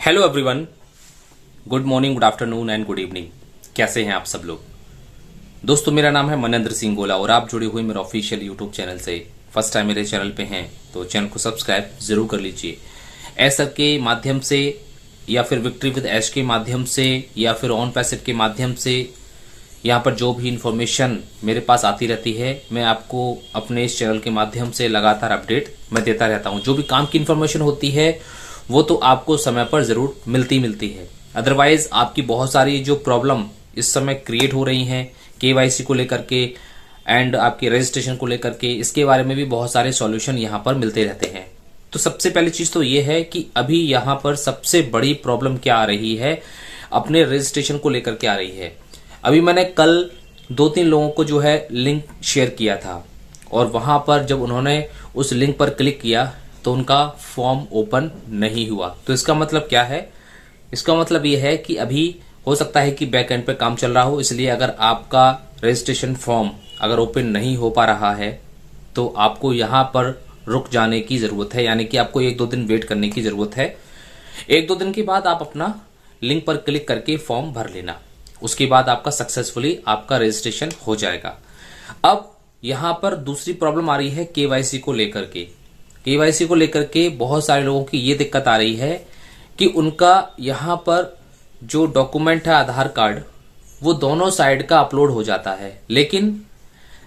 Hello everyone, good morning, good afternoon and good evening. कैसे हैं आप सब लोग? दोस्तों, मेरा नाम है मनेंद्र सिंह गोला और आप जुड़े हुए मेरे ऑफिशियल यूट्यूब चैनल से। फर्स्ट टाइम मेरे चैनल पे हैं तो चैनल को सब्सक्राइब जरूर कर लीजिए। ऐसा के माध्यम से या फिर विक्ट्री विद ऐश के माध्यम से या फिर ऑन पैसिव के माध्यम से यहाँ पर जो भी इंफॉर्मेशन मेरे पास आती रहती है, मैं आपको अपने इस चैनल के माध्यम से लगातार अपडेट मैं देता रहता हूँ। जो भी काम की इंफॉर्मेशन होती है वो तो आपको समय पर जरूर मिलती है। अदरवाइज आपकी बहुत सारी जो प्रॉब्लम इस समय क्रिएट हो रही हैं केवाईसी को लेकर के एंड आपके रजिस्ट्रेशन को लेकर के, इसके बारे में भी बहुत सारे सॉल्यूशन यहाँ पर मिलते रहते हैं। तो सबसे पहली चीज तो ये है कि अभी यहाँ पर सबसे बड़ी प्रॉब्लम क्या आ रही है, अपने रजिस्ट्रेशन को लेकर के आ रही है। अभी मैंने कल 2-3 लोगों को जो है लिंक शेयर किया था और वहां पर जब उन्होंने उस लिंक पर क्लिक किया तो उनका फॉर्म ओपन नहीं हुआ। तो इसका मतलब क्या है? इसका मतलब यह है कि अभी हो सकता है कि बैक एंड पे काम चल रहा हो, इसलिए अगर आपका रजिस्ट्रेशन फॉर्म अगर ओपन नहीं हो पा रहा है तो आपको यहां पर रुक जाने की जरूरत है, यानी कि आपको 1-2 दिन वेट करने की जरूरत है। 1-2 दिन के बाद आप अपना लिंक पर क्लिक करके फॉर्म भर लेना, उसके बाद आपका सक्सेसफुली आपका रजिस्ट्रेशन हो जाएगा। अब यहां पर दूसरी प्रॉब्लम आ रही है केवाईसी को लेकर के। केवाईसी को लेकर के बहुत सारे लोगों की ये दिक्कत आ रही है कि उनका यहां पर जो डॉक्यूमेंट है आधार कार्ड, वो दोनों साइड का अपलोड हो जाता है, लेकिन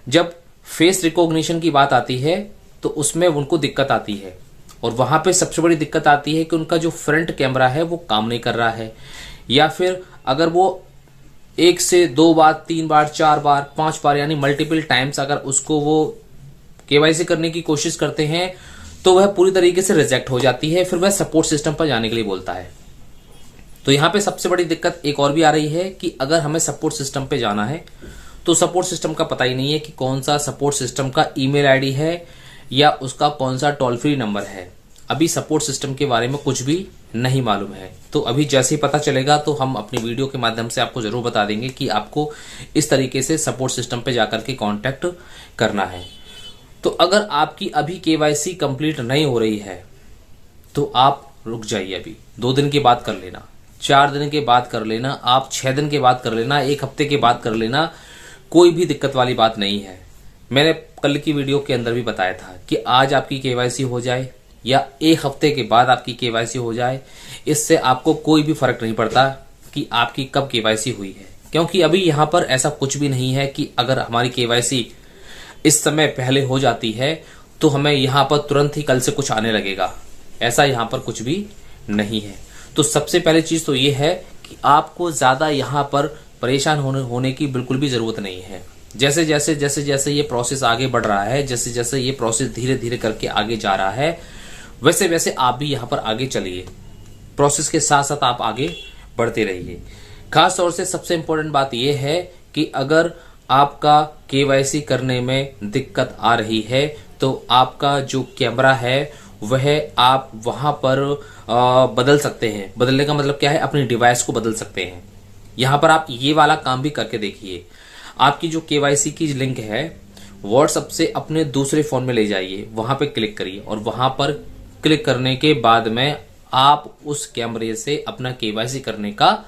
जब फेस रिकॉग्निशन की बात आती है तो उसमें उनको दिक्कत आती है। और वहां पे सबसे बड़ी दिक्कत आती है कि उनका जो फ्रंट कैमरा है वो काम नहीं कर रहा है, या फिर अगर वो 1 से 2 बार, 3 बार, 4 बार, 5 बार यानी मल्टीपल टाइम्स अगर उसको वो केवाईसी करने की कोशिश करते हैं तो वह पूरी तरीके से रिजेक्ट हो जाती है, फिर वह सपोर्ट सिस्टम पर जाने के लिए बोलता है। तो यहां पे सबसे बड़ी दिक्कत एक और भी आ रही है कि अगर हमें सपोर्ट सिस्टम पे जाना है तो सपोर्ट सिस्टम का पता ही नहीं है कि कौन सा सपोर्ट सिस्टम का ईमेल आईडी है या उसका कौन सा टोल फ्री नंबर है। अभी सपोर्ट सिस्टम के बारे में कुछ भी नहीं मालूम है। तो अभी जैसे ही पता चलेगा तो हम अपनी वीडियो के माध्यम से आपको जरूर बता देंगे कि आपको इस तरीके से सपोर्ट सिस्टम पे जाकर के कॉन्टेक्ट करना है। तो अगर आपकी अभी केवाईसी कंप्लीट नहीं हो रही है तो आप रुक जाइए, अभी 2 दिन के बाद कर लेना, 4 दिन के बाद कर लेना, आप 6 दिन के बाद कर लेना, 1 हफ्ते के बाद कर लेना, कोई भी दिक्कत वाली बात नहीं है। मैंने कल की वीडियो के अंदर भी बताया था कि आज आपकी केवाईसी हो जाए या 1 हफ्ते के बाद आपकी केवाईसी हो जाए, इससे आपको कोई भी फर्क नहीं पड़ता कि आपकी कब केवाईसी हुई है, क्योंकि अभी यहां पर ऐसा कुछ भी नहीं है कि अगर हमारी केवाईसी इस समय पहले हो जाती है तो हमें यहां पर तुरंत ही कल से कुछ आने लगेगा। ऐसा यहां पर कुछ भी नहीं है। तो सबसे पहले चीज तो ये है कि आपको ज्यादा यहां पर परेशान होने की बिल्कुल भी जरूरत नहीं है। जैसे जैसे ये प्रोसेस आगे बढ़ रहा है, जैसे जैसे ये प्रोसेस धीरे धीरे करके आगे जा रहा है, वैसे वैसे आप भी यहां पर आगे चलिए, प्रोसेस के साथ साथ आप आगे बढ़ते रहिए। खास तौर से सबसे इंपॉर्टेंट बात यह है कि अगर आपका केवाईसी करने में दिक्कत आ रही है तो आपका जो कैमरा है वह आप वहां पर बदल सकते हैं। बदलने का मतलब क्या है? अपनी डिवाइस को बदल सकते हैं। यहां पर आप ये वाला काम भी करके देखिए। आपकी जो केवाईसी की लिंक है व्हाट्सएप से अपने दूसरे फोन में ले जाइए, वहां पे क्लिक करिए और वहां पर क्लिक करने के बाद में आप उस कैमरे से अपना केवाईसी करने का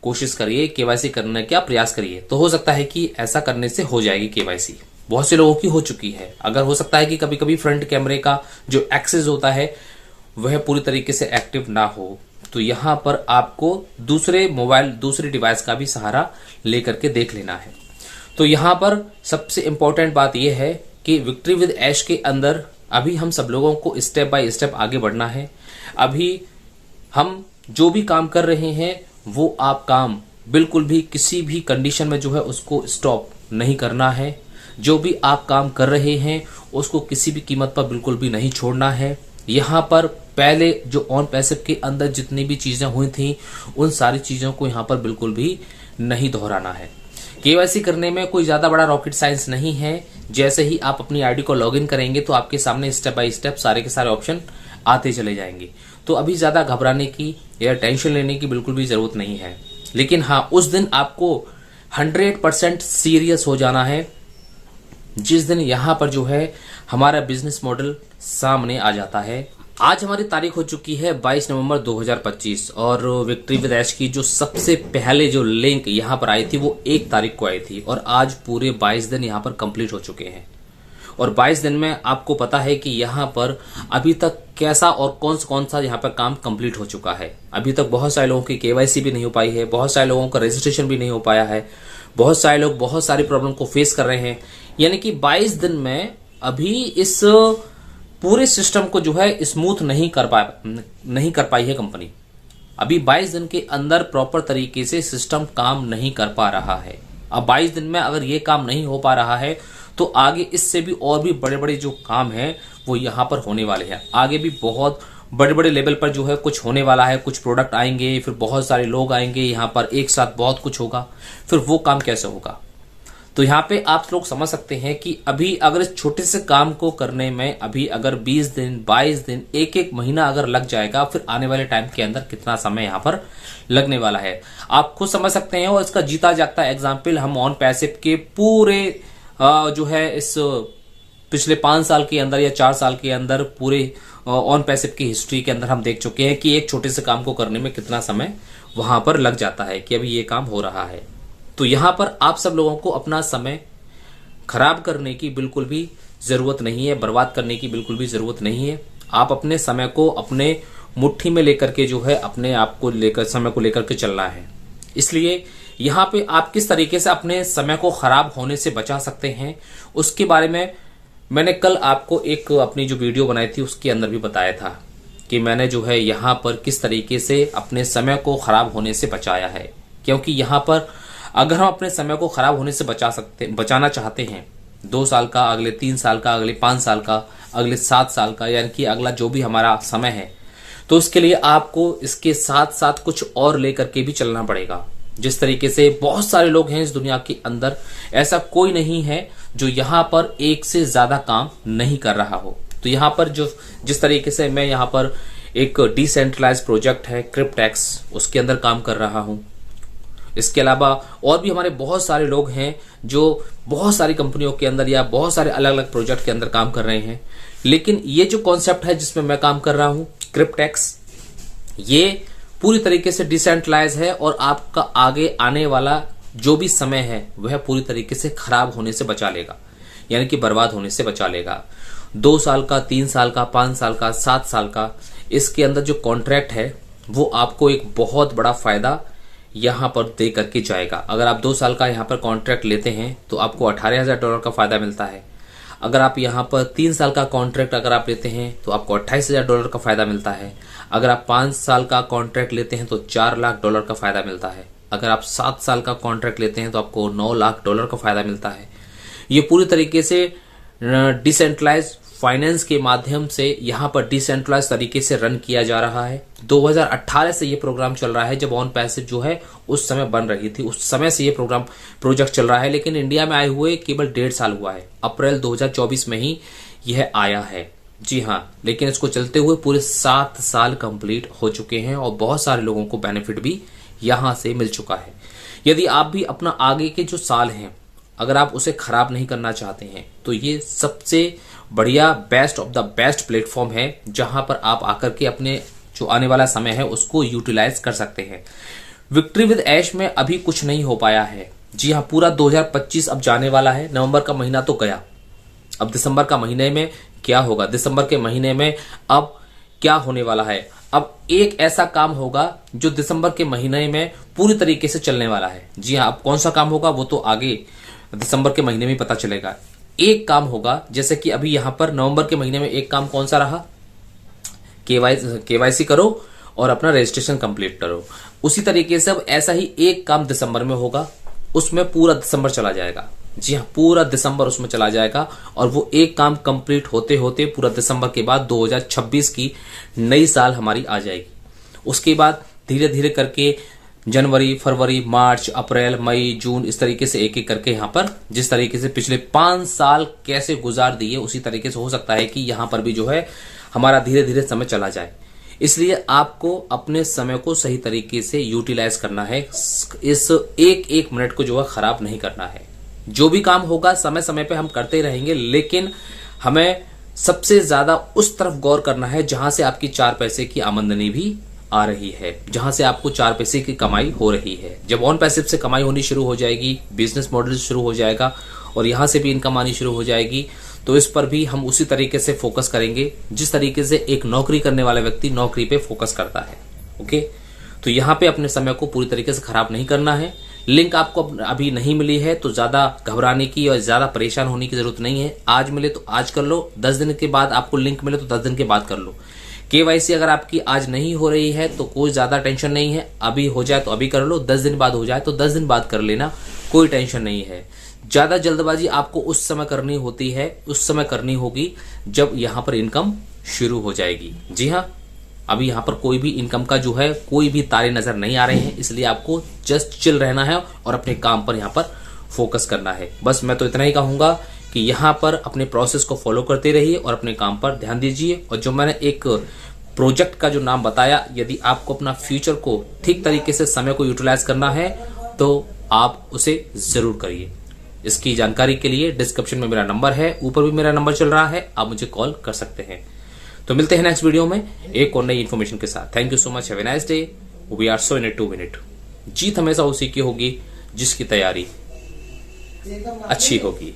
कोशिश करिए, केवाईसी करने का प्रयास करिए। तो हो सकता है कि ऐसा करने से हो जाएगी केवाईसी। बहुत से लोगों की हो चुकी है। अगर हो सकता है कि कभी कभी फ्रंट कैमरे का जो एक्सेस होता है वह पूरी तरीके से एक्टिव ना हो, तो यहां पर आपको दूसरे मोबाइल, दूसरी डिवाइस का भी सहारा लेकर के देख लेना है। तो यहां पर सबसे इंपॉर्टेंट बात यह है कि विक्ट्री विद ऐश के अंदर अभी हम सब लोगों को स्टेप बाय स्टेप आगे बढ़ना है। अभी हम जो भी काम कर रहे हैं वो आप काम बिल्कुल भी किसी भी कंडीशन में जो है उसको स्टॉप नहीं करना है। जो भी आप काम कर रहे हैं उसको किसी भी कीमत पर बिल्कुल भी नहीं छोड़ना है। यहां पर पहले जो ऑन पैसिव के अंदर जितनी भी चीजें हुई थी उन सारी चीजों को यहां पर बिल्कुल भी नहीं दोहराना है। केवाईसी करने में कोई ज्यादा बड़ा रॉकेट साइंस नहीं है। जैसे ही आप अपनी आईडी को लॉगिन करेंगे तो आपके सामने स्टेप बाय स्टेप सारे के सारे ऑप्शन आते चले जाएंगे। तो अभी ज्यादा घबराने की या टेंशन लेने की बिल्कुल भी जरूरत नहीं है। लेकिन हाँ, उस दिन आपको 100% सीरियस हो जाना है जिस दिन यहां पर जो है हमारा बिजनेस मॉडल सामने आ जाता है आज हमारी तारीख हो चुकी है 22 नवंबर 2025 और विक्ट्री विद ऐश की जो सबसे पहले जो लिंक यहां पर आई थी वो 1 तारीख को आई थी और आज पूरे 22 दिन यहां पर कंप्लीट हो चुके हैं। और 22 दिन में आपको पता है कि यहां पर अभी तक कैसा और कौन सा यहां पर काम कंप्लीट हो चुका है। अभी तक बहुत सारे लोगों की केवाईसी भी नहीं हो पाई है, बहुत सारे लोगों का रजिस्ट्रेशन भी नहीं हो पाया है, बहुत सारे लोग बहुत सारी प्रॉब्लम को फेस कर रहे हैं। यानी कि 22 दिन में अभी इस पूरे सिस्टम को जो है स्मूथ नहीं कर पाई है कंपनी। अभी 22 दिन के अंदर प्रॉपर तरीके से सिस्टम काम नहीं कर पा रहा है। अब 22 दिन में अगर ये काम नहीं हो पा रहा है तो आगे इससे भी और भी बड़े बड़े जो काम हैं वो यहाँ पर होने वाले हैं। आगे भी बहुत बड़े बड़े लेवल पर जो है कुछ होने वाला है, कुछ प्रोडक्ट आएंगे, फिर बहुत सारे लोग आएंगे, यहाँ पर एक साथ बहुत कुछ होगा। फिर वो काम कैसे होगा? तो यहाँ पे आप लोग समझ सकते हैं कि अभी अगर इस छोटे से काम को करने में अभी अगर 20 दिन 22 दिन एक महीना अगर लग जाएगा, फिर आने वाले टाइम के अंदर कितना समय यहाँ पर लगने वाला है आप खुद समझ सकते हैं। और इसका जीता जागता एग्जाम्पल हम ऑन पैसिव के पूरे जो है इस पिछले 5 साल के अंदर या 4 साल के अंदर पूरे ऑन पैसिव की हिस्ट्री के अंदर हम देख चुके हैं कि एक छोटे से काम को करने में कितना समय वहां पर लग जाता है कि अभी ये काम हो रहा है। तो यहां पर आप सब लोगों को अपना समय खराब करने की बिल्कुल भी जरूरत नहीं है, बर्बाद करने की बिल्कुल भी जरूरत नहीं है। आप अपने समय को अपने मुट्ठी में लेकर के जो है अपने आप को लेकर समय को लेकर के चलना है। इसलिए यहां पे आप किस तरीके से अपने समय को खराब होने से बचा सकते हैं उसके बारे में मैंने कल आपको एक अपनी जो वीडियो बनाई थी उसके अंदर भी बताया था कि मैंने जो है यहां पर किस तरीके से अपने समय को खराब होने से बचाया है। क्योंकि यहां पर अगर हम अपने समय को खराब होने से बचाना चाहते हैं 2 साल का, अगले 3 साल का, अगले 5 साल का, अगले 7 साल का, यानी कि अगला जो भी हमारा समय है, तो उसके लिए आपको इसके साथ साथ कुछ और लेकर के भी चलना पड़ेगा। जिस तरीके से बहुत सारे लोग हैं इस दुनिया के अंदर, ऐसा कोई नहीं है जो यहाँ पर एक से ज्यादा काम नहीं कर रहा हो। तो यहाँ पर जो जिस तरीके से मैं यहाँ पर एक डिसेंट्रलाइज प्रोजेक्ट है क्रिप्टेक्स, उसके अंदर काम कर रहा हूं। इसके अलावा और भी हमारे बहुत सारे लोग हैं जो बहुत सारी कंपनियों के अंदर या बहुत सारे अलग अलग प्रोजेक्ट के अंदर काम कर रहे हैं। लेकिन ये जो कॉन्सेप्ट है जिसमें मैं काम कर रहा हूं क्रिप्टेक्स, ये पूरी तरीके से डिसेंट्रलाइज है और आपका आगे आने वाला जो भी समय है वह पूरी तरीके से खराब होने से बचा लेगा, यानी कि बर्बाद होने से बचा लेगा। 2 साल का, 3 साल का, 5 साल का, 7 साल का, इसके अंदर जो कॉन्ट्रैक्ट है वो आपको एक बहुत बड़ा फायदा यहां पर दे करके जाएगा। अगर आप 2 साल का यहां पर कॉन्ट्रैक्ट लेते हैं तो आपको $18,000 का फायदा मिलता है। अगर आप यहां पर 3 साल का कॉन्ट्रैक्ट अगर आप लेते हैं तो आपको $28,000 का फायदा मिलता है। अगर आप 5 साल का कॉन्ट्रैक्ट लेते हैं तो $4 लाख का फायदा मिलता है। अगर आप 7 साल का कॉन्ट्रैक्ट लेते हैं तो आपको $9 लाख का फायदा मिलता है। ये पूरी तरीके से डिसेंट्रलाइज फाइनेंस के माध्यम से यहाँ पर डिसेंट्रलाइज तरीके से रन किया जा रहा है। 2018 से ये प्रोग्राम चल रहा है, जब ऑन पैसिव जो है उस समय बन रही थी, उस समय से ये प्रोजेक्ट चल रहा है। लेकिन इंडिया में आए हुए केवल 1.5 साल हुआ है, अप्रैल 2024 में ही यह आया है। जी हाँ, लेकिन इसको चलते हुए पूरे 7 साल कंप्लीट हो चुके हैं और बहुत सारे लोगों को बेनिफिट भी यहां से मिल चुका है। यदि आप भी अपना आगे के जो साल हैं अगर आप उसे खराब नहीं करना चाहते हैं तो ये सबसे बढ़िया best of the best platform है जहां पर आप आकर के अपने जो आने वाला समय है उसको यूटिलाइज कर सकते हैं। विक्ट्री विद ऐश में अभी कुछ नहीं हो पाया है। जी हाँ, पूरा 2025 अब जाने वाला है। नवंबर का महीना तो गया, अब दिसंबर का महीने में क्या होगा, दिसंबर के महीने में अब क्या होने वाला है। अब एक ऐसा काम होगा जो दिसंबर के महीने में पूरी तरीके से चलने वाला है। जी हाँ, अब कौन सा काम होगा वो तो आगे दिसंबर के महीने में पता चलेगा। एक काम होगा जैसे कि अभी यहां पर नवंबर के महीने में एक काम कौन सा रहा, केवाईसी करो और अपना रजिस्ट्रेशन कंप्लीट करो। उसी तरीके से अब ऐसा ही एक काम दिसंबर में होगा, उसमें पूरा दिसंबर चला जाएगा। जी हाँ, पूरा दिसंबर उसमें चला जाएगा और वो एक काम कंप्लीट होते होते पूरा दिसंबर के बाद 2026 की नई साल हमारी आ जाएगी। उसके बाद धीरे धीरे करके जनवरी, फरवरी, मार्च, अप्रैल, मई, जून, इस तरीके से एक एक करके यहाँ पर जिस तरीके से पिछले 5 साल कैसे गुजार दिए उसी तरीके से हो सकता है कि यहाँ पर भी जो है हमारा धीरे धीरे समय चला जाए। इसलिए आपको अपने समय को सही तरीके से यूटिलाइज करना है। इस एक मिनट को जो है खराब नहीं करना है। जो भी काम होगा समय समय पे हम करते रहेंगे, लेकिन हमें सबसे ज्यादा उस तरफ गौर करना है जहां से आपकी 4 पैसे की आमदनी भी आ रही है, जहां से आपको 4 पैसे की कमाई हो रही है। जब ऑन पैसिव से कमाई होनी शुरू हो जाएगी, बिजनेस मॉडल शुरू हो जाएगा और यहां से भी इनकम आनी शुरू हो जाएगी, तो इस पर भी हम उसी तरीके से फोकस करेंगे जिस तरीके से एक नौकरी करने वाला व्यक्ति नौकरी पे फोकस करता है। ओके, तो यहां पे अपने समय को पूरी तरीके से खराब नहीं करना है। लिंक आपको अभी नहीं मिली है तो ज्यादा घबराने की और ज्यादा परेशान होने की जरूरत नहीं है। आज मिले तो आज कर लो, 10 दिन के बाद आपको लिंक मिले तो 10 दिन के बाद कर लो। केवाईसी अगर आपकी आज नहीं हो रही है तो कोई ज्यादा टेंशन नहीं है, अभी हो जाए तो अभी कर लो, 10 दिन बाद हो जाए तो 10 दिन बाद कर लेना, कोई टेंशन नहीं है। ज्यादा जल्दबाजी आपको उस समय करनी होती है, उस समय करनी होगी जब यहां पर इनकम शुरू हो जाएगी। जी हाँ, अभी यहां पर कोई भी इनकम का जो है कोई भी तारे नजर नहीं आ रहे हैं, इसलिए आपको जस्ट चिल रहना है और अपने काम पर यहां पर फोकस करना है। बस मैं तो इतना ही कहूंगा कि यहां पर अपने प्रोसेस को फॉलो करते रहिए और अपने काम पर ध्यान दीजिए। और जो मैंने एक प्रोजेक्ट का जो नाम बताया, यदि आपको अपना फ्यूचर को ठीक तरीके से समय को यूटिलाइज करना है तो आप उसे जरूर करिए। इसकी जानकारी के लिए डिस्क्रिप्शन में मेरा नंबर है, ऊपर भी मेरा नंबर चल रहा है, आप मुझे कॉल कर सकते हैं। तो मिलते हैं नेक्स्ट वीडियो में एक और नई इन्फॉर्मेशन के साथ। Thank you so much, have a nice day. We are so in it 2 minute. जीत हमेशा उसी की होगी जिसकी तैयारी अच्छी होगी।